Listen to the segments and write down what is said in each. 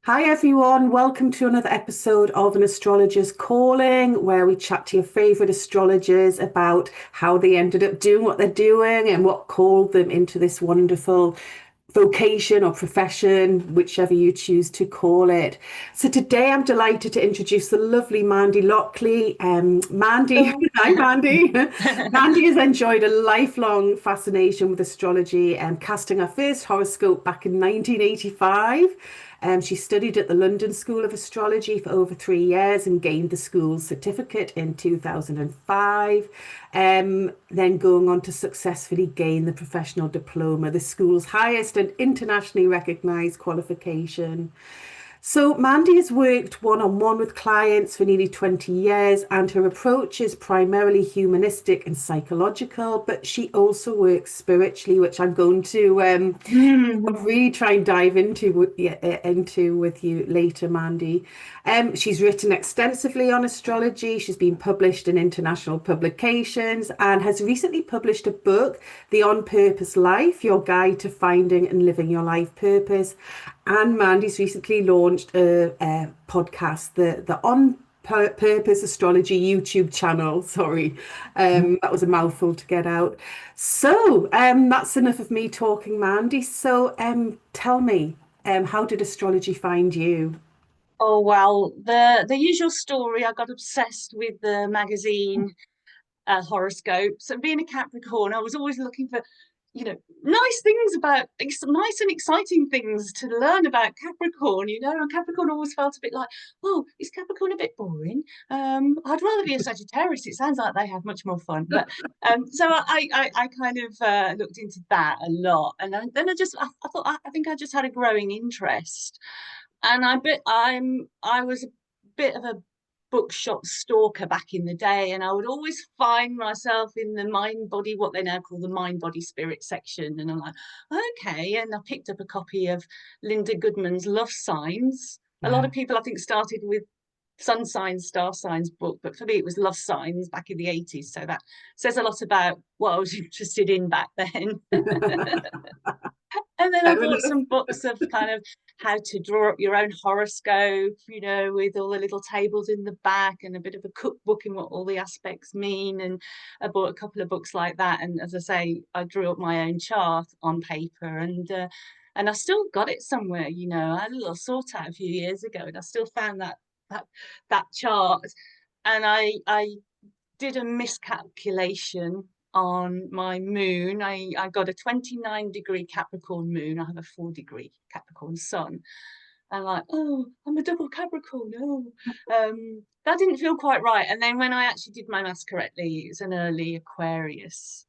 Hi everyone, welcome to another episode of An Astrologer's Calling, where we chat to your favourite astrologers about how they ended up doing what they're doing and what called them into this wonderful vocation or profession, whichever you choose to call it. So today I'm delighted to introduce the lovely Mandi Lockley. Mandy, Hello. hi Mandy. Mandy has enjoyed a lifelong fascination with astrology and casting her first horoscope back in 1985. She studied at the London School of Astrology for over 3 years and gained the school's certificate in 2005. Then going on to successfully gain the professional diploma, the school's highest and internationally recognised qualification. So Mandy has worked one-on-one with clients for nearly 20 years, and her approach is primarily humanistic and psychological, but she also works spiritually, which I'm going to Mm. really try and dive into with you later, Mandy. She's written extensively on astrology. She's been published in international publications and has recently published a book, The On Purpose Life, Your Guide to Finding and Living Your Life Purpose. And Mandy's recently launched a podcast, the On Purpose Astrology YouTube channel. Sorry, that was a mouthful to get out. So that's enough of me talking, Mandy. So tell me, how did astrology find you? Oh well, the usual story. I got obsessed with the magazine horoscopes, and being a Capricorn, I was always looking for, nice things about nice and exciting things to learn about Capricorn. And Capricorn always felt a bit like, oh, is Capricorn a bit boring? I'd rather be a Sagittarius. It sounds like they have much more fun. But so I kind of looked into that a lot, and then I thought I think I just had a growing interest. And I was a bit of a bookshop stalker back in the day, and I would always find myself in the mind body, what they now call the mind body spirit section. And I'm like, okay. And I picked up a copy of Linda Goodman's Love Signs. A lot Yeah. of people, I think, started with sun signs, star signs book, but for me it was love signs back in the 80s. So that says a lot about what I was interested in back then. And then I Fair bought enough. some books of kind of how to draw up your own horoscope, with all the little tables in the back and a bit of a cookbook in what all the aspects mean. And I bought a couple of books like that. And as I say, I drew up my own chart on paper, and I still got it somewhere. I had a little sort out a few years ago, and I still found that that chart. And I did a miscalculation on my moon. I got a 29-degree Capricorn moon. I have a 4-degree Capricorn sun. And like, oh, I'm a double Capricorn. Oh, that didn't feel quite right. And then when I actually did my maths correctly, it's an early Aquarius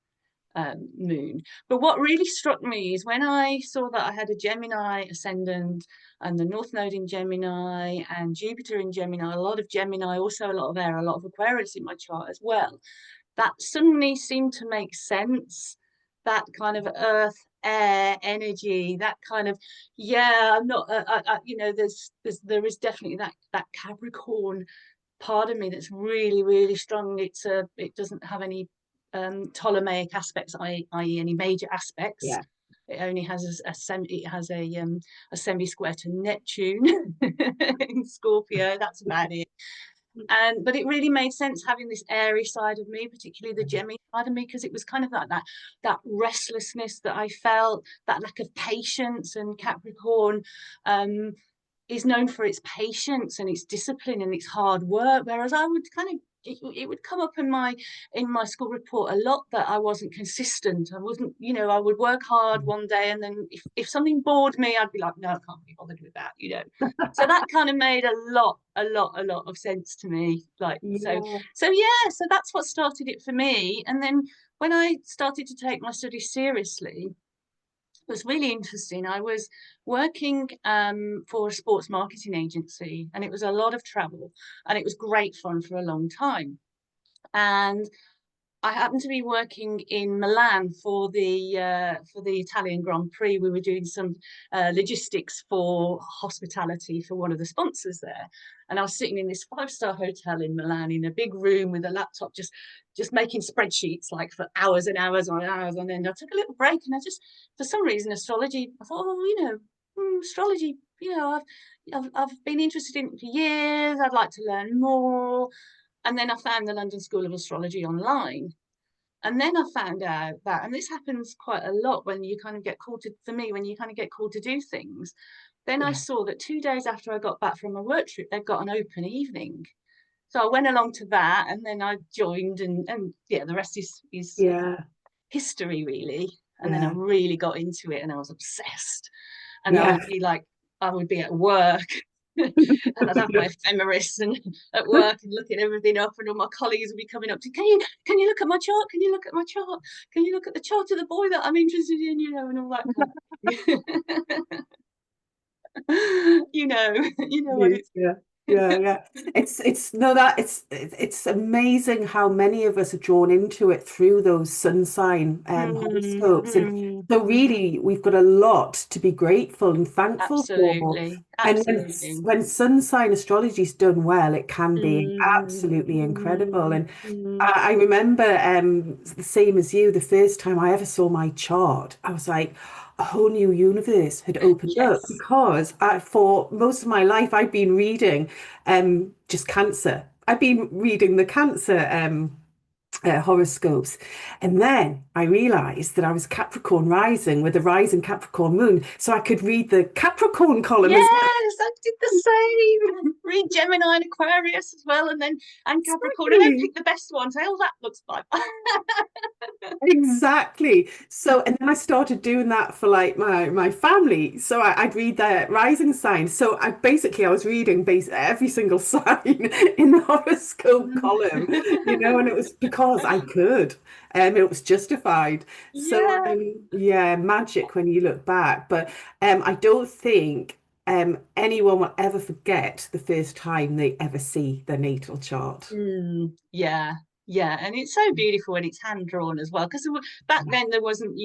moon. But what really struck me is when I saw that I had a Gemini ascendant and the North Node in Gemini and Jupiter in Gemini, a lot of Gemini, also a lot of air, a lot of Aquarius in my chart as well. That suddenly seemed to make sense. That kind of earth, air, energy, that kind of, yeah, I'm not, there is definitely that Capricorn part of me that's really, really strong. It doesn't have any Ptolemaic aspects, i.e., any major aspects. Yeah. It only has a semi square to Neptune in Scorpio. That's about it. And but it really made sense having this airy side of me, particularly the Gemini side of me, because it was kind of like that restlessness that I felt, that lack of patience. And Capricorn is known for its patience and its discipline and its hard work, whereas I would kind of it would come up in my school report a lot that I wasn't consistent. I wasn't, I would work hard one day, and then if something bored me, I'd be like, no, I can't be bothered with that. So that kind of made a lot of sense to me. Like Yeah. so yeah, so that's what started it for me. And then when I started to take my studies seriously, it was really interesting. I was working for a sports marketing agency, and it was a lot of travel, and it was great fun for a long time. And I happened to be working in Milan for the Italian Grand Prix. We were doing some logistics for hospitality for one of the sponsors there, and I was sitting in this five-star hotel in Milan in a big room with a laptop, just making spreadsheets like for hours and hours on hours. And then I took a little break, and I just, for some reason, astrology. I thought, oh, astrology, I've been interested in it for years. I'd like to learn more. And then I found the London School of Astrology online. And then I found out that, and this happens quite a lot when you kind of get called to, for me, when you kind of get called to do things. Then I Yeah. saw that 2 days after I got back from my work trip, they've got an open evening. So I went along to that, and then I joined, and yeah, the rest is Yeah. history really. And then I Yeah. really got into it, and I was obsessed. And Yeah. I would be at work, and I'd have my ephemeris and at work and looking everything up, and all my colleagues would be coming up to, can you look at my chart? Can you look at my chart? Can you look at the chart of the boy that I'm interested in? And all that kind of thing. You know what Yes, it's. yeah, yeah, yeah. It's no that it's amazing how many of us are drawn into it through those sun sign Mm, horoscopes, and mm, so mm. really we've got a lot to be grateful and thankful for. Absolutely, And absolutely. when sun sign astrology is done well, it can be Mm, absolutely incredible. mm, And mm. I remember the same as you, the first time I ever saw my chart, I was like, a whole new universe had opened up Yes. because for most of my life I'd been reading just Cancer. I've been reading the Cancer horoscopes. And then I realized that I was Capricorn rising with a rising Capricorn moon. So I could read the Capricorn column as well. Yes, I did the same. Read Gemini and Aquarius as well, and Capricorn, and then Exactly. pick the best one. Say, oh, that looks like. Exactly. So, and then I started doing that for like my family. So I'd read their rising sign. So I was reading every single sign in the horoscope column, and it was because I could, it was justified. So, Yeah. yeah, magic when you look back. But I don't think anyone will ever forget the first time they ever see their natal chart. Yeah, yeah, and it's so beautiful and it's hand drawn as well. Because back then there wasn't,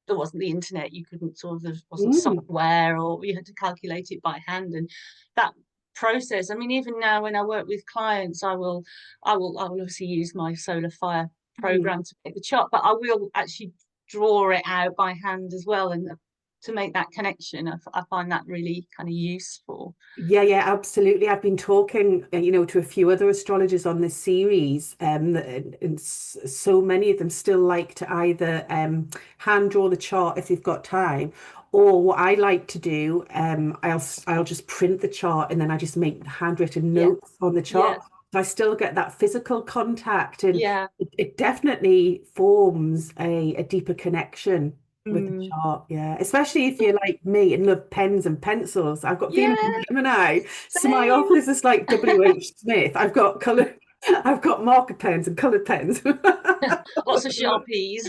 there wasn't the internet. You couldn't there wasn't Mm, software, or you had to calculate it by hand. And that process, I mean, even now when I work with clients, I will obviously use my solar fire mm. program to make the chart, but I will actually draw it out by hand as well, and to make that connection. I find that really kind of useful. Yeah, yeah, absolutely. I've been talking, to a few other astrologers on this series, and so many of them still like to either hand draw the chart if they've got time, or what I like to do, I'll just print the chart and then I just make handwritten Yeah, notes on the yeah, chart. So I still get that physical contact, and yeah. it definitely forms a deeper connection with the Mm. chart, yeah. Especially if you're like me and love pens and pencils. I've got Venus and Yeah, Gemini. So my same. office is like W.H. Smith. I've got marker pens and colored pens. Lots of Sharpies.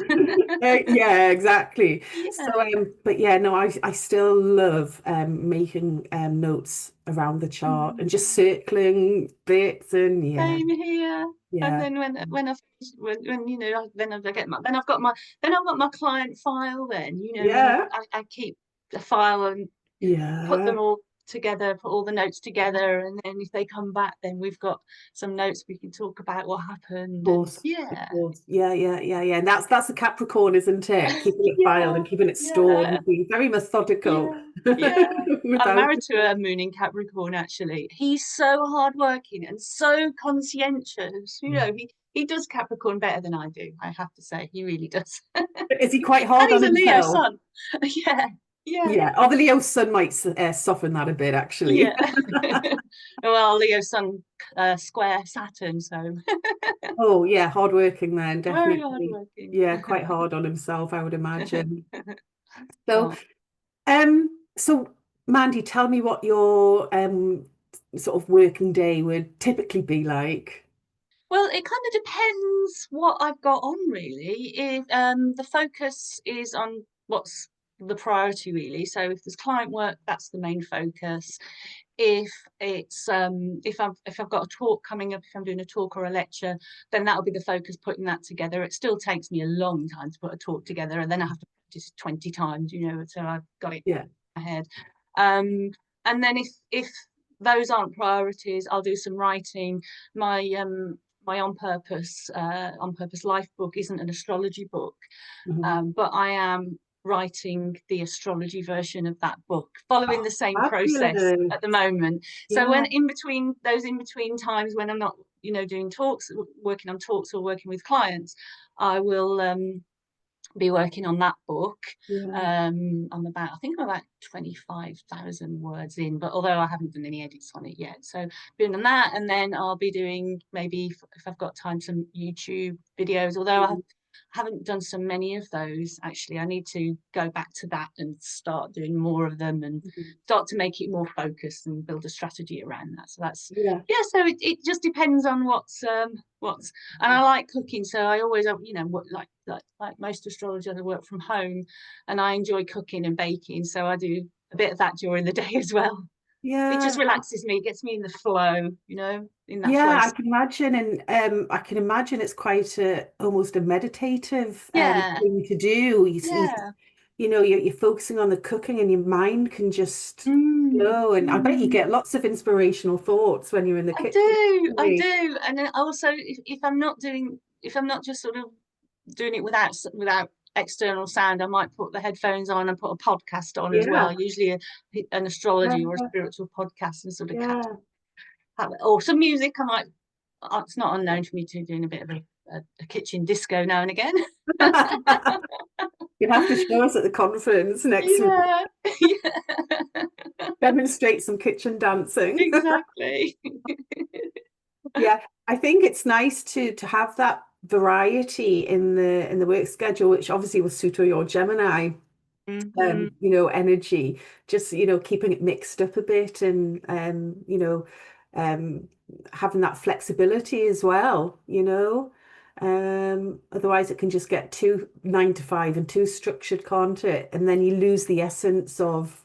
Yeah, exactly. So, Yeah. but yeah, no, I still love making notes around the chart and just Mm. circling bits, and yeah, Same here. And yeah, then when I finish, when then I get my then I've got my client file. Then and yeah, I keep the file and put yeah. them all together, put all the notes together, and then if they come back, then we've got some notes we can talk about what happened. And Course, of yeah, course. Yeah, yeah, yeah, yeah. And that's a Capricorn, isn't it? Keeping it filed yeah, and keeping it stored yeah. and being very methodical Yeah, yeah. I'm without. married to a moon in Capricorn, actually. He's so hardworking and so conscientious. Yeah. He does Capricorn better than I do, I have to say. He really does. Is he quite And hard he's on a Leo himself? sun. Yeah, yeah, Yeah. Oh, the Leo sun might soften that a bit, yeah. actually. Well, Leo sun square Saturn, so Oh, yeah, hardworking then, very definitely. hardworking. Yeah, quite hard on himself, I would imagine. So, Oh. so Mandy, tell me what your sort of working day would typically be like. Well, it kind of depends what I've got on, really. If the focus is on what's the priority, really. So if there's client work, that's the main focus. If it's if I've got a talk coming up, if I'm doing a talk or a lecture, then that'll be the focus, putting that together. It still takes me a long time to put a talk together, and then I have to practice 20 times, until I've got it Yeah. in my head. Um, and then if those aren't priorities, I'll do some writing. My on purpose life book isn't an astrology book, Mhm. but I am. writing the astrology version of that book, following the same process Fabulous. at the moment. So Yeah. when in between times when I'm not, doing talks, working on talks or working with clients, I will be working on that book. Yeah. I think I'm about 25,000 words in, but although I haven't done any edits on it yet. So doing on that, and then I'll be doing, maybe if I've got time, some YouTube videos, although I haven't done so many of those actually. I need to go back to that and start doing more of them and Mhm. start to make it more focused and build a strategy around that. So that's, Yeah. yeah, so it just depends on what's, and I like cooking, so I always, like most astrologers, I work from home, and I enjoy cooking and baking, so I do a bit of that during the day as well. It just Yeah. relaxes me, gets me in the flow, in that Yeah, flow I state. can imagine, and I can imagine it's quite a almost a meditative Yeah, thing to do. yeah. You're focusing on the cooking, and your mind can just Mm. go. And I bet you get lots of inspirational thoughts when you're in the kitchen. I Really. do, and then also if I'm not just sort of doing it without external sound, I might put the headphones on and put a podcast on as well. Yeah, Usually an astrology or a yeah, spiritual podcast, and sort of yeah. or some music. I might. It's not unknown for me to doing a bit of a kitchen disco now and again. You'll have to show us at the conference next week. Yeah, yeah, Demonstrate some kitchen dancing. exactly. Yeah, I think it's nice to have that variety in the work schedule, which obviously will suit all your Gemini Hmm. energy, just keeping it mixed up a bit, and um having that flexibility as well, otherwise it can just get too 9 to 5 and too structured, can't it? And then you lose the essence of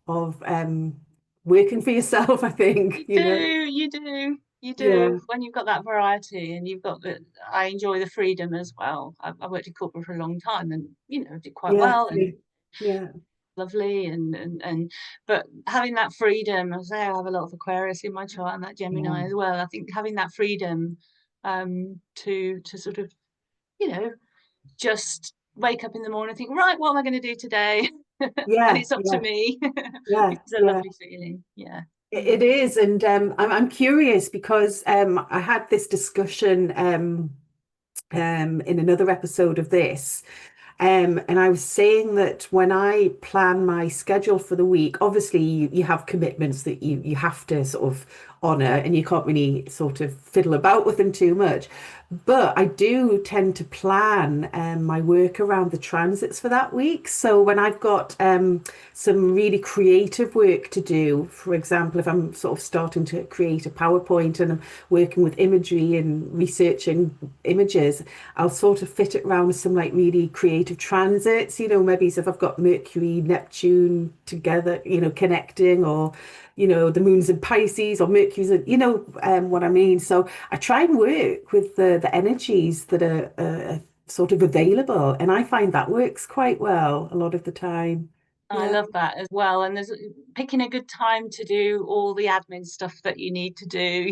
working for yourself, I think, You do, you do. Yeah, When you've got that variety and you've got the, I enjoy the freedom as well. I worked in corporate for a long time, and did quite yeah, well and yeah, yeah, lovely, but having that freedom, I say I have a lot of Aquarius in my chart and that yeah. Gemini as well. I think having that freedom to sort of, you know, just wake up in the morning and think, right, what am I going to do today? And Yeah, it's up to yeah, me. yeah, It's a yeah. lovely feeling. Yeah. It is, and I'm curious because I had this discussion in another episode of this. And I was saying that when I plan my schedule for the week, obviously you have commitments that you have to sort of honor, and you can't really sort of fiddle about with them too much. But I do tend to plan my work around the transits for that week. So when I've got some really creative work to do, for example, if I'm sort of starting to create a PowerPoint and I'm working with imagery and researching images, I'll sort of fit it around with some like really creative transits, maybe so if I've got Mercury, Neptune together, connecting, or, the moon's in Pisces or Mercury's in, what I mean. So I try and work with the energies that are sort of available, and I find that works quite well a lot of the time. I Yeah. love that as well. And there's picking a good time to do all the admin stuff that you need to do.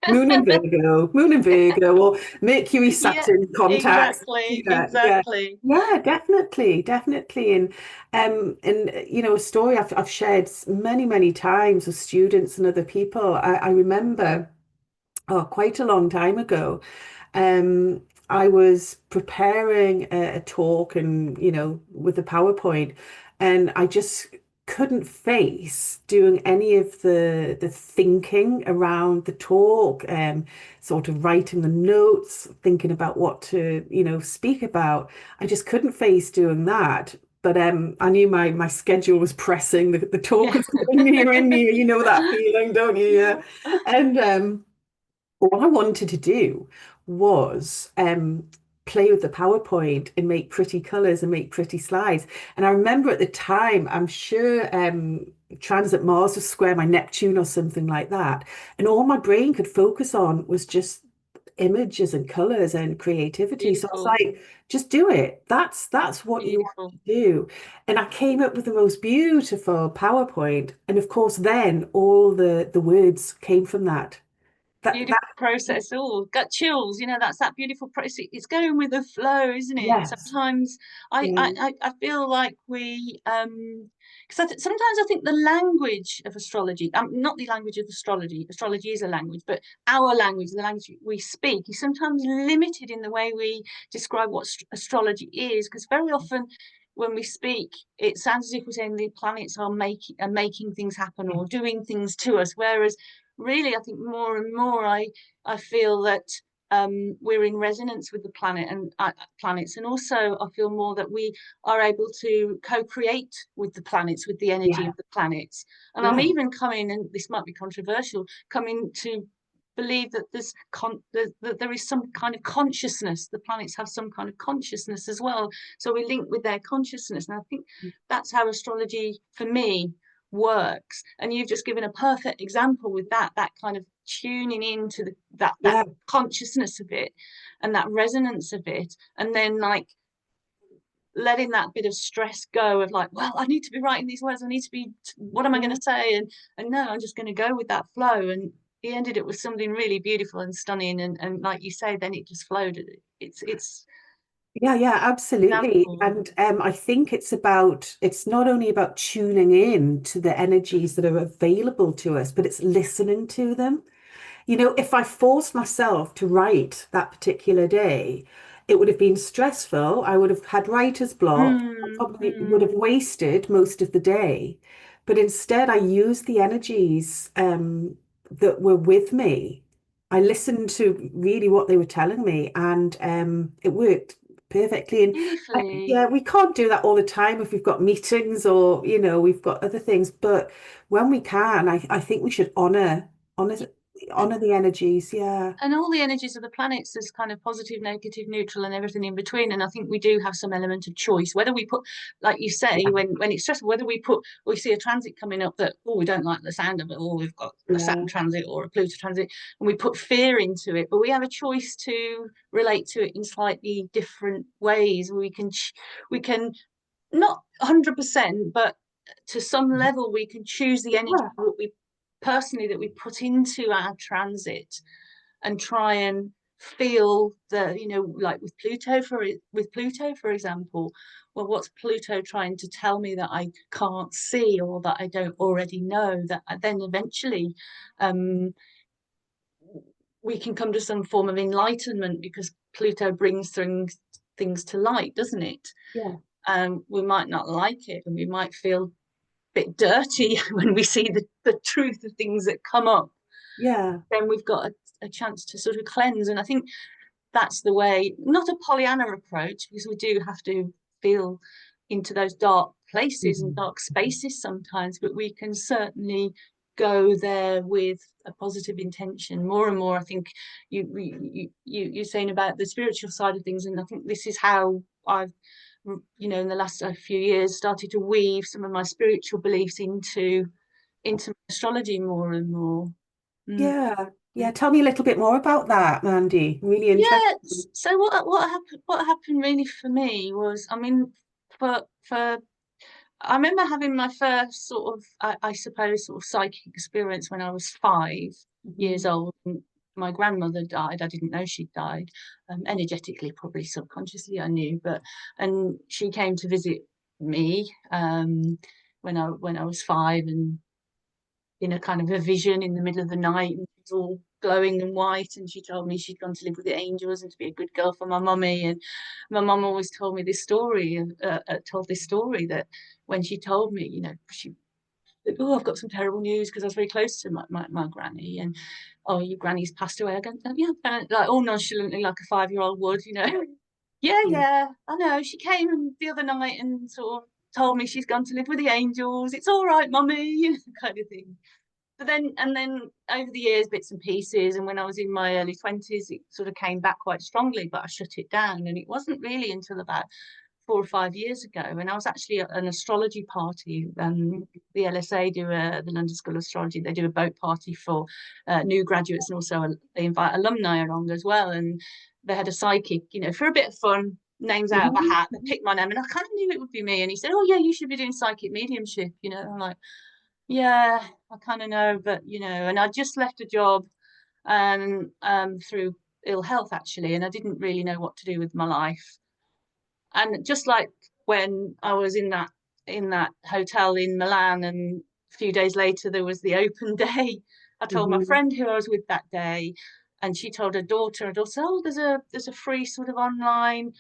Moon and Virgo, or Mercury Yeah, Saturn contacts. exactly, Yeah, yeah, exactly. yeah, definitely, definitely. And a story I've shared many, many times with students and other people. I remember, oh, quite a long time ago. I was preparing a talk, and with the PowerPoint, and I just couldn't face doing any of the thinking around the talk, sort of writing the notes, thinking about what to speak about. I just couldn't face doing that. But I knew my schedule was pressing. The talk Yeah. was getting near and near. You know that feeling, don't you? Yeah. Yeah. And all I wanted to do was play with the PowerPoint and make pretty colors and make pretty slides. And I remember at the time, I'm sure Transit Mars was square my Neptune or something like that. And all my brain could focus on was just images and colors and creativity. So I was Beautiful, like, just do it. That's what you want beautiful. to do. And I came up with the most beautiful PowerPoint. And of course, then all the words came from that. that beautiful process. Oh, got chills. That's that beautiful process. It's going with the flow, isn't it? yes. Sometimes I feel like we because sometimes I think the language of astrology, not the language of astrology. Astrology is a language, but our language, the language we speak, is sometimes limited in the way we describe what astrology is. Because very often when we speak, it sounds as if we're saying the planets are making things happen Yeah. or doing things to us, whereas really, I think more and more I feel that we're in resonance with the planets, and also I feel more that we are able to co-create with the planets, with the energy Yeah. of the planets. And I'm Yeah. even coming, and this might be controversial, coming to believe that that there is some kind of consciousness. The planets have some kind of consciousness as well, so we link with their consciousness, and I think that's how astrology for me works. And you've just given a perfect example with that kind of tuning into that Yeah. consciousness of it and that resonance of it, and then like letting that bit of stress go of like, well, I need to be writing these words, I need to be, what am I going Yeah. to say? And no, I'm just going to go with that flow. And he ended it with something really beautiful and stunning, and like you say, then it just flowed. It's Yeah, yeah, absolutely. example. And I think it's not only about tuning in to the energies that are available to us, but it's listening to them. If I forced myself to write that particular day, it would have been stressful. I would have had writer's block. I probably would have wasted most of the day. But instead, I used the energies that were with me. I listened to really what they were telling me, and it worked perfectly. And Beautifully. yeah, we can't do that all the time if we've got meetings or, we've got other things. But when we can, I think we should honor honor the energies. Yeah. And all the energies of the planets is kind of positive, negative, neutral, and everything in between. And I think we do have some element of choice. Whether we put, like you say, when it's stressful, whether we see a transit coming up that, oh, we don't like the sound of it, or we've got a Yeah. Saturn transit or a Pluto transit, and we put fear into it, but we have a choice to relate to it in slightly different ways. We can not 100%, but to some level, we can choose the energy Yeah. what we personally that we put into our transit, and try and feel like with Pluto, for example. Well, what's Pluto trying to tell me that I can't see, or that I don't already know, that then eventually um, we can come to some form of enlightenment, because Pluto brings things to light, doesn't it? Yeah. We might not like it, and we might feel a bit dirty when we see the truth of things that come up. Yeah. Then we've got a chance to sort of cleanse. And I think that's the way, not a Pollyanna approach, because we do have to feel into those dark places and Mhm. dark spaces sometimes, but we can certainly go there with a positive intention. More and more, I think you're saying about the spiritual side of things, and I think this is how I've in the last few years started to weave some of my spiritual beliefs into astrology more and more. Mm. Yeah. Yeah. Tell me a little bit more about that, Mandy. Really Yeah. interesting. So what happened really for me was, I mean, for I remember having my first sort of, I suppose, sort of psychic experience when I was 5 years Mhm. old. And my grandmother died. I didn't know she'd died. Energetically, probably subconsciously, I knew, and she came to visit me when I was 5, and in a kind of a vision in the middle of the night, and it was all glowing and white, and she told me she'd gone to live with the angels and to be a good girl for my mummy. And my mum always told me this story, told this story, that when she told me, she said, oh, I've got some terrible news, because I was very close to my granny. And oh, your granny's passed away. I go, "Oh, yeah," like all nonchalantly, like a 5-year-old would. Yeah, Yeah. yeah, I know. She came the other night and sort of told me she's gone to live with the angels. It's all right, mummy, kind of thing. But then over the years, bits and pieces, and when I was in my early 20s, it sort of came back quite strongly, but I shut it down. And it wasn't really until about 4 or 5 years ago, and I was actually at an astrology party. The LSA the London School of Astrology, they do a boat party for new graduates, and also they invite alumni along as well. And they had a psychic, for a bit of fun, names out of a Mhm. hat. They picked my name, and I kind of knew it would be me. And he said, "Oh yeah, you should be doing psychic mediumship." I'm like, yeah, I kind of know, but and I just left a job and through ill health actually, and I didn't really know what to do with my life. And just like when I was in that hotel in Milan, and a few days later there was the open day, I told my Hmm. friend who I was with that day, and she told her daughter, oh, there's a free sort of online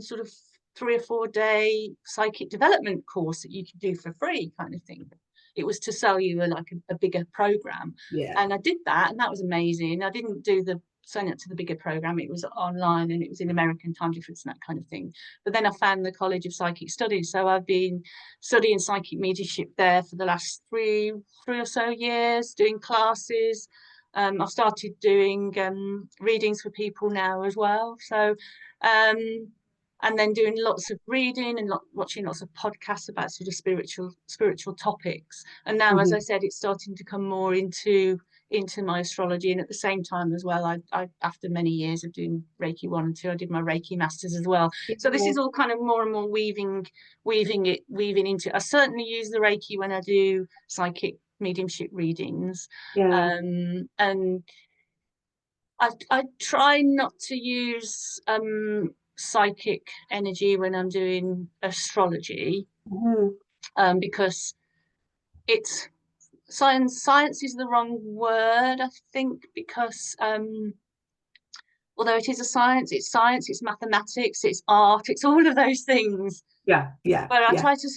sort of 3 or 4 day psychic development course that you can do for free, kind of thing. It was to sell you a bigger program. Yeah. And I did that, and that was amazing. I didn't do the sign up to the bigger program. It was online, and it was in American time difference and that kind of thing. But then I found the College of Psychic Studies, so I've been studying psychic mediumship there for the last three or so years, doing classes. I've started doing readings for people now as well. So, and then doing lots of reading and watching lots of podcasts about sort of spiritual topics. And now, as I Hmm. said, it's starting to come more into my astrology. And at the same time as well, I after many years of doing Reiki 1 and 2, I did my Reiki masters as well. So this Yeah. is all kind of more and more weaving into. I certainly use the Reiki when I do psychic mediumship readings, Yeah. and I try not to use psychic energy when I'm doing astrology, Mhm. because it's science is the wrong word, I think, because although it is a science, it's mathematics, it's art, it's all of those things. Yeah. Yeah. But Yeah. I try to,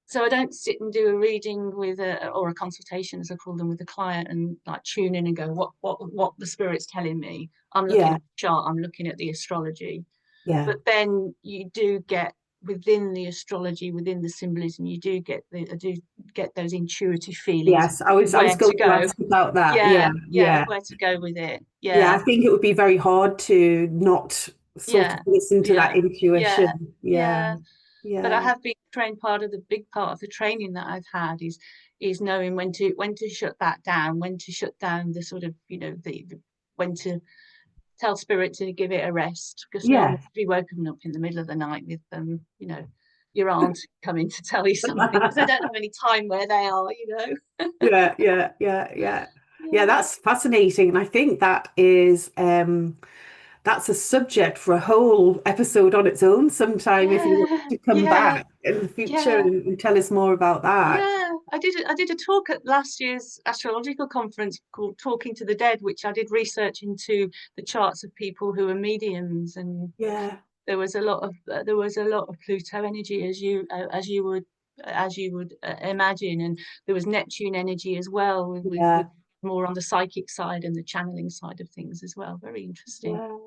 so I don't sit and do a reading with or a consultation, as I call them, with the client, and like tune in and go, what the spirit's telling me. I'm looking Yeah. at the chart, I'm looking at the astrology. Yeah. But then you do get within the astrology, within the symbolism, you do get those intuitive feelings Yes. I was where to going to go. ask about that. Yeah. Yeah, yeah, Yeah. where to go with it. Yeah. I Yeah, think it would be very hard to not sort of yeah, listen to that yeah, yeah, intuition. Yeah. yeah. But I Yeah. have been trained. Part of the big part of the training that I've had is knowing when to shut that down, when to shut down the sort of, the when to tell spirit to give it a rest, because no one Yeah. wants to be woken up in the middle of the night with your aunt coming to tell you something, because they don't have any time where they are. Yeah. Yeah. Yeah. Yeah. Yeah. Yeah, That's fascinating. And I think that's a subject for a whole episode on its own sometime if you want yeah, to come yeah, back in the future yeah. and tell us more about that. Yeah, I did a talk at last year's astrological conference called Talking to the Dead, which I did research into the charts of people who are mediums, and Yeah. there was a lot of Pluto energy, as you would imagine, and there was Neptune energy as well, with Yeah. more on the psychic side and the channeling side of things as well. Very interesting. Yeah.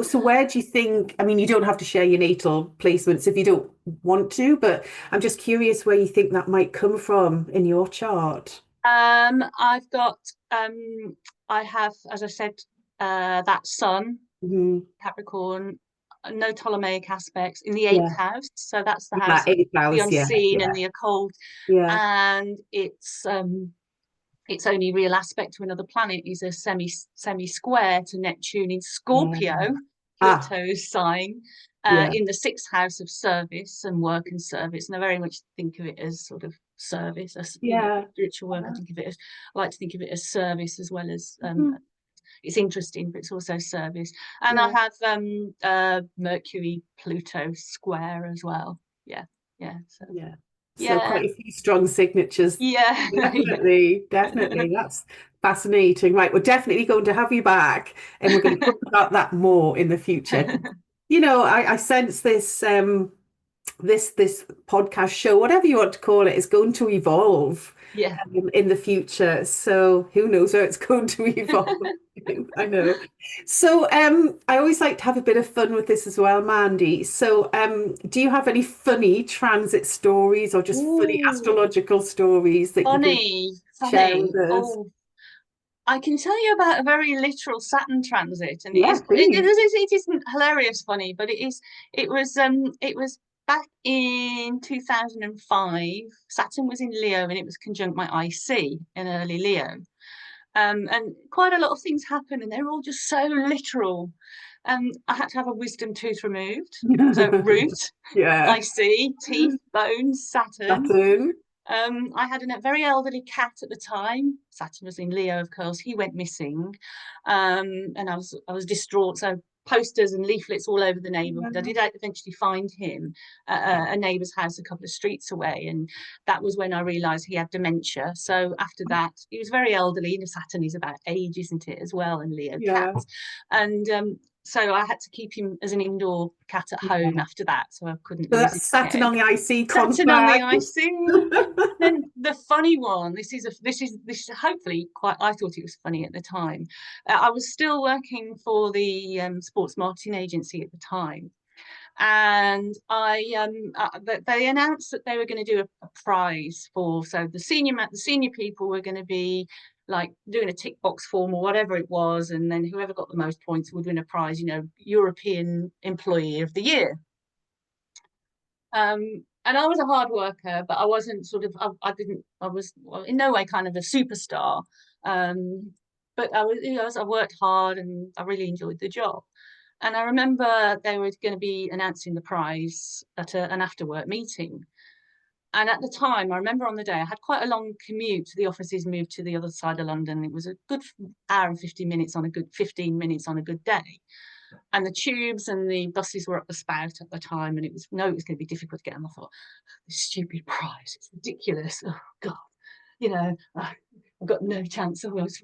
So where do you think, I mean, you don't have to share your natal placements if you don't want to, but I'm just curious where you think that might come from in your chart. I've got I have, as I said, that Sun, Hmm. Capricorn, no Ptolemaic aspects in the eighth Yeah. house. So that's the That house of eighth the house. Yeah. unseen and Yeah. the occult. Yeah. And its only real aspect to another planet is a semi square to Neptune in Yeah. Scorpio, Ah, Pluto's sign, yeah. in the sixth house of service and work and service. And I very much think of it as sort of service, as Yeah. spiritual work. I like to think of it as service as well as Mhm. it's interesting, but it's also service. And I Yeah. have Mercury Pluto square as well. Yeah, yeah. So Yeah. So yeah, quite a few strong signatures. yeah, yeah. Definitely, definitely. That's fascinating. Right, we're definitely going to have you back and we're going to talk about that more in the future. I sense this podcast show, whatever you want to call it, is going to evolve Yeah. in the future. So who knows where it's going to evolve? I know. So I always like to have a bit of fun with this as well, Mandy. So do you have any funny transit stories or just funny Ooh, astrological stories that you could funny, share funny. with us? Oh, I can tell you about a very literal Saturn transit, and Yeah, please. it isn't hilarious funny, but it was back in 2005. Saturn was in Leo, and it was conjunct my IC in early Leo. And quite a lot of things happen, and they're all just so literal. I had to have a wisdom tooth removed. So root, Yeah. IC, teeth, bones, Saturn. Saturn. I had a very elderly cat at the time. Saturn was in Leo, of course. He went missing, and I was distraught. So posters and leaflets all over the neighbourhood. I did eventually find him at a neighbour's house a couple of streets away, and that was when I realised he had dementia. So after that, he was very elderly. And Saturn is about age, isn't it, as well, and Leo Yeah. cat, and so I had to keep him as an indoor cat at home Yeah. after that, so I couldn't So lose that's him Saturn again. on the IC Saturn on the contract. IC. Then the funny one. This is hopefully quite. I thought it was funny at the time. I was still working for the sports marketing agency at the time, and they announced that they were going to do a prize for. So the senior people were going to be like doing a tick box form or whatever it was, and then whoever got the most points would win a prize. European Employee of the Year. And I was a hard worker, but I wasn't I was well, in no way kind of a superstar. But I worked hard and I really enjoyed the job. And I remember they were going to be announcing the prize at an after work meeting. And at the time, I remember on the day, I had quite a long commute. The offices moved to the other side of London. It was a good hour and 50 minutes on a good 15 minutes on a good day. And the tubes and the buses were up the spout at the time, and it was going to be difficult to get. And I thought, this stupid prize, it's ridiculous. Oh God, I've got no chance. I was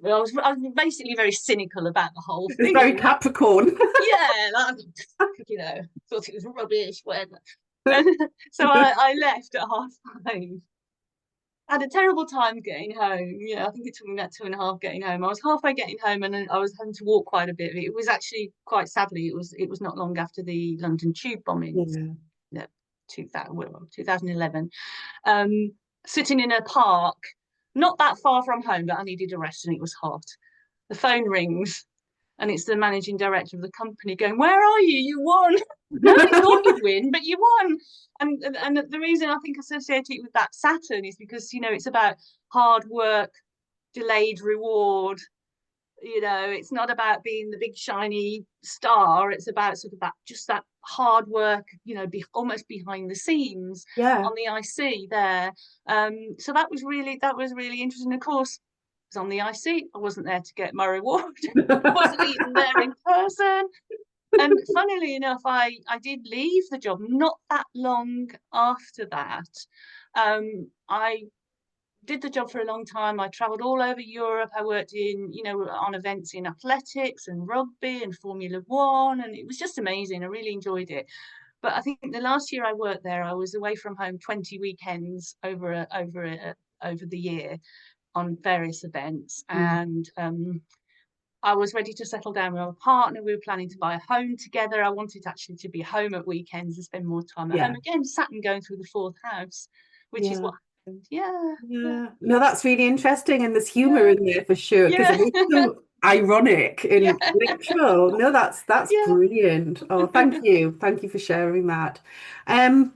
basically very cynical about the whole It's thing. very Capricorn. Yeah, thought it was rubbish, whatever. And so I left at 5:30. I had a terrible time getting home. I think it took me about 2.5 getting home. I was halfway getting home, and then I was having to walk quite a bit. It was actually quite sadly, it was not long after the London tube bombings, Yeah. no, 2011. Sitting in a park, not that far from home, but I needed a rest, and it was hot. The phone rings, and it's the managing director of the company going, "Where are you? You won." Nobody thought you'd win, but you won. And the reason I think associated with that Saturn is because it's about hard work, delayed reward. It's not about being the big shiny star. It's about sort of that hard work, almost behind the scenes Yeah. on the IC there. So that was really interesting. Of course, I was on the IC. I wasn't there to get my reward. I wasn't even there in person. And funnily enough, I did leave the job not that long after that. I did the job for a long time. I travelled all over Europe. I worked on events in athletics and rugby and Formula One, and it was just amazing. I really enjoyed it. But I think the last year I worked there, I was away from home 20 weekends over the year on various events, and I was ready to settle down with my partner. We were planning to buy a home together. I wanted actually to be home at weekends and spend more time at Yeah. home. Again, Saturn going through the fourth house, which is Yeah. what happened. Yeah, yeah, Yeah. No, that's really interesting. And there's humor yeah, in there for sure, because yeah, it is so ironic yeah, and literal. No, that's yeah. brilliant. Oh, thank you. Thank you for sharing that. Um,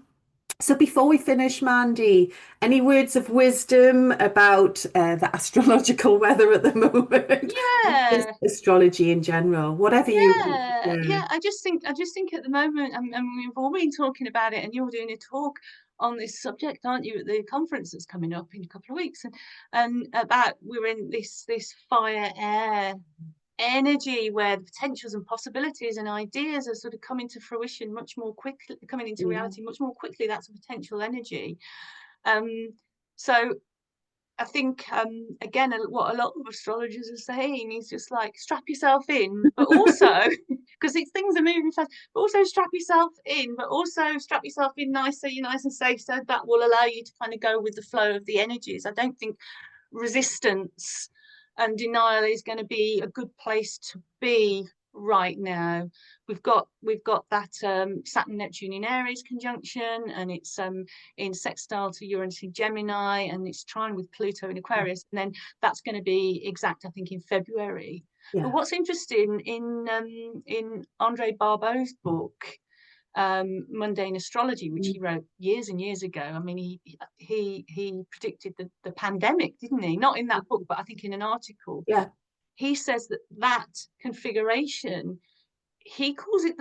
so before we finish, Mandy, any words of wisdom about the astrological weather at the moment? Just Yeah, astrology in general, whatever you want to yeah, share. yeah. I just think at the moment, and we've all been talking about it, and you're doing a talk on this subject, aren't you, at the conference that's coming up in a couple of weeks, and about we're in this fire air energy where the potentials and possibilities and ideas are sort of coming to fruition much more quickly, coming into Yeah. reality much more quickly. That's a potential energy. Um, so I think again, what a lot of astrologers are saying is just like strap yourself in, but also because these things are moving fast, but also strap yourself in, but also strap yourself in nice so you're nice and safe, so that will allow you to kind of go with the flow of the energies. I don't think resistance and denial is going to be a good place to be right now. We've got that Saturn Neptune in Aries conjunction, and it's in sextile to Uranus in Gemini, and it's trine with Pluto in Aquarius, and then that's going to be exact, I think, in February. But Yeah. what's interesting in Andre Barbeau's book, mundane astrology, which he wrote years and years ago. I mean, he predicted the pandemic, didn't he? Not in that book, but I think in an article. Yeah. He says that configuration, he calls it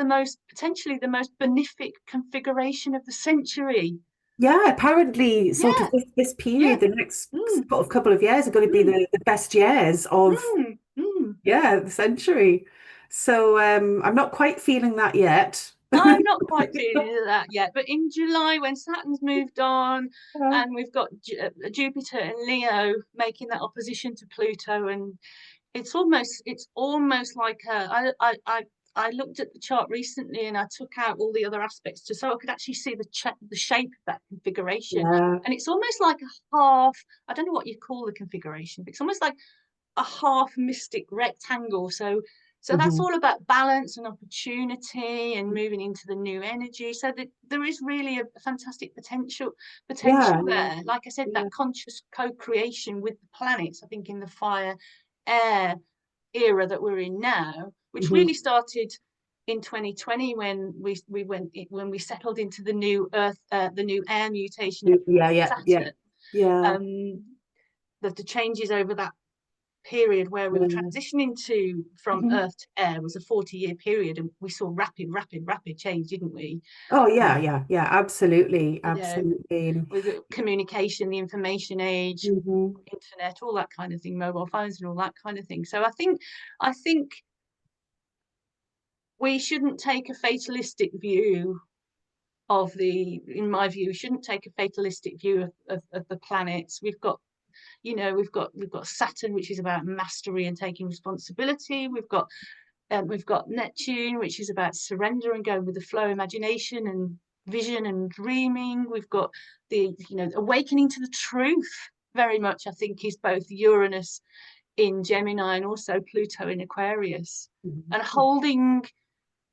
potentially the most benefic configuration of the century. Yeah, apparently, sort of Yeah, this yeah. period, the next Mm, sort of couple of years are going to be mm, the best years of, mm. yeah, the century. So I'm not quite feeling that yet. I'm not quite feeling that yet, but in July, when Saturn's moved on, Yeah. and we've got Jupiter and Leo making that opposition to Pluto, and it's almost like I looked at the chart recently and I took out all the other aspects just so I could actually see the shape of that configuration, Yeah. and it's almost like a half. I don't know what you call the configuration, but it's almost like a half mystic rectangle. So that's Hmm. all about balance and opportunity and moving into the new energy. So that there is really a fantastic potential Yeah, yeah, there. Like I said, yeah. that conscious co-creation with the planets, I think in the fire air era that we're in now, which Hmm. really started in 2020 when we settled into the new Earth, the new air mutation of Yeah, yeah, yeah, Saturn. yeah. Um, the changes over that period where we were Yeah. transitioning to from Mhm. earth to air was a 40-year period, and we saw rapid change, didn't we? Oh, yeah, um, yeah, yeah, absolutely, you know, absolutely. with the communication, the information age, Hmm. internet, all that kind of thing, mobile phones and all that kind of thing. So I think we shouldn't take a fatalistic view of the in my view we shouldn't take a fatalistic view of the planets. We've got Saturn, which is about mastery and taking responsibility. We've got Neptune, which is about surrender and going with the flow, imagination and vision and dreaming. We've got the awakening to the truth. Very much, I think, is both Uranus in Gemini and also Pluto in Aquarius, and holding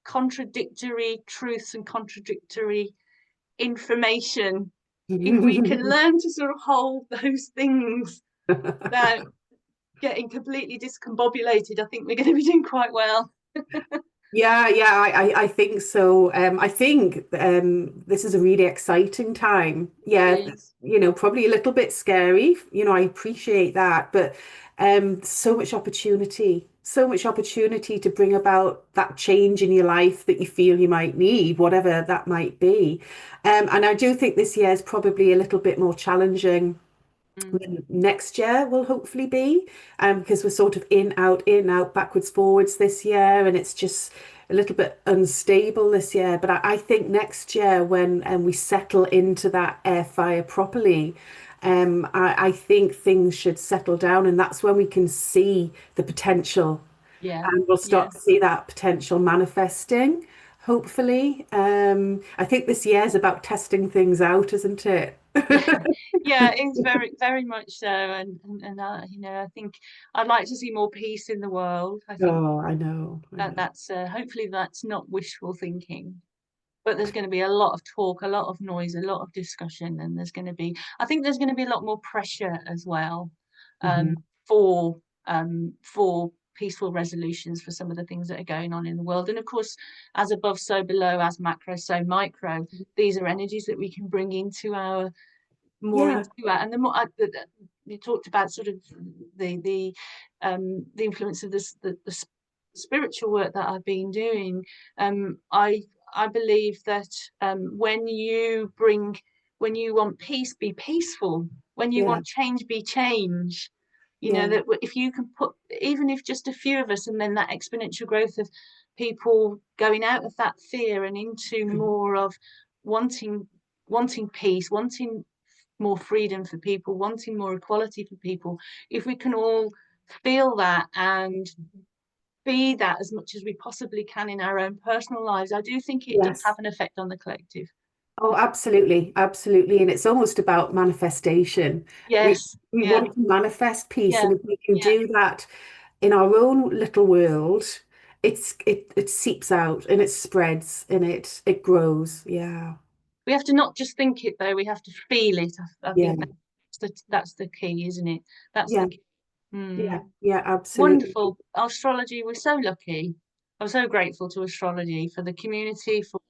contradictory truths and contradictory information. If we can Hmm. learn to sort of hold those things without getting completely discombobulated, I think we're going to be doing quite well. Yeah, yeah, I think so. I think this is a really exciting time. It Yeah, is. probably a little bit scary. I appreciate that, but so much opportunity to bring about that change in your life that you feel you might need, whatever that might be. And I do think this year is probably a little bit more challenging Mm. than next year will hopefully be, because we're sort of in, out, backwards, forwards this year, and it's just a little bit unstable this year. But I think next year, when we settle into that air fire properly, I think things should settle down, and that's when we can see the potential, Yeah, and we'll yeah. start to see that potential manifesting. Hopefully, I think this year is about testing things out, isn't it? Yeah, yeah, it's very, very much so. And I think I'd like to see more peace in the world. I think Oh, I know, I that know. that's hopefully that's not wishful thinking. But there's going to be a lot of talk, a lot of noise, a lot of discussion, and I think there's going to be a lot more pressure as well, Hmm. for for peaceful resolutions for some of the things that are going on in the world. And of course, as above, so below, as macro, so micro. These are energies that we can bring into our more Yeah, into that. And the more you talked about sort of the influence of the spiritual work that I've been doing. I believe that when you want peace, be peaceful. When you yeah, want change, be change. yeah. That if you can put, even if just a few of us, and then that exponential growth of people going out of that fear and into more of wanting wanting peace, wanting more freedom for people, wanting more equality for people, if we can all feel that and be that as much as we possibly can in our own personal lives, I do think it does have Yes. an effect on the collective. Oh, absolutely, absolutely. And it's almost about manifestation. We Yes, we yeah, want to manifest peace, yeah, and if we can yeah. do that in our own little world, it seeps out and it spreads and it grows. Yeah. We have to not just think it though; we have to feel it. I Yeah. think that's the key, isn't it? That's Yeah. the key. Yeah. Mm. Yeah, absolutely. Wonderful. Astrology, we're so lucky. I'm so grateful to astrology for the community, for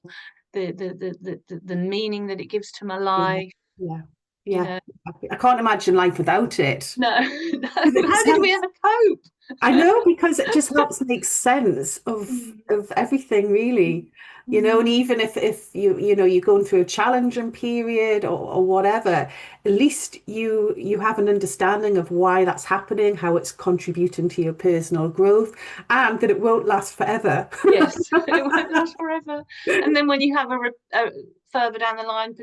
the meaning that it gives to my Yeah. life. Yeah. you Yeah. know. I can't imagine life without it. No, no. Because it How just did we helps. ever cope? I know, because it just helps make sense Mm, of everything, really. And mm. even if you're going through a challenging period or whatever, at least you have an understanding of why that's happening, how it's contributing to your personal growth, and that it won't last forever. Yes, it won't last forever. And then when you have further down the line,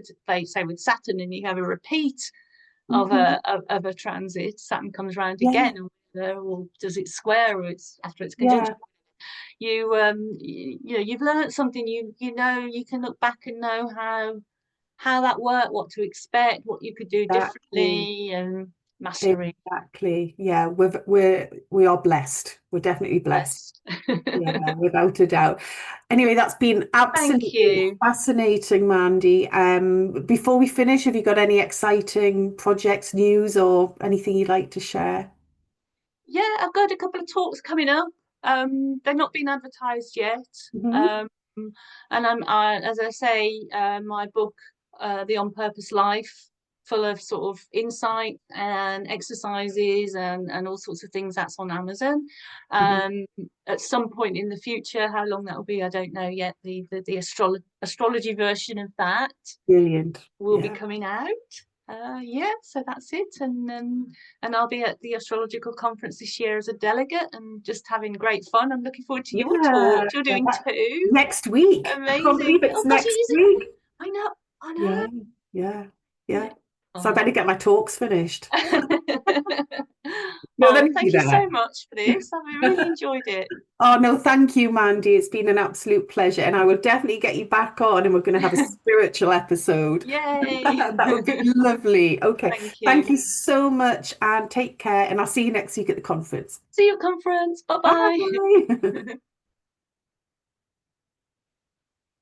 say with Saturn, and you have a repeat of Mhm. a transit, Saturn comes around Yeah, again, or does it square, or it's after its conjunction? yeah, You've learned something. You can look back and know how that worked, what to expect, what you could do exactly. differently, and mastery. Exactly. Yeah, we are blessed. We're definitely blessed. Blessed. Yeah, without a doubt. Anyway, that's been Thank absolutely you. fascinating, Mandy. Before we finish, have you got any exciting projects, news, or anything you'd like to share? Yeah, I've got a couple of talks coming up. They're not been advertised yet. Hmm. Um, and as I say, my book, The On Purpose Life, full of sort of insight and exercises and all sorts of things. That's on Amazon. Hmm. Um, at some point in the future, how long that will be, I don't know yet. The astrology version of that Brilliant. will be Yeah. coming out. Yeah, so that's it, and I'll be at the astrological conference this year as a delegate and just having great fun. I'm looking forward to your Yeah. talk. You're Yeah. doing two. Next week. I can't believe Amazing. it's Oh gosh, it next is. week. I know. I Yeah. know. Yeah. Yeah. Yeah. So I Oh. better get my talks finished. No, Oh, let me do thank you so that. much for this. I've really enjoyed it. Oh, no, thank you, Mandy. It's been an absolute pleasure. And I will definitely get you back on and we're going to have a spiritual episode. Yay. That would be lovely. Okay. Thank Thank you. you so much and take care. And I'll see you next week at the conference. See you at conference. Bye bye. Bye.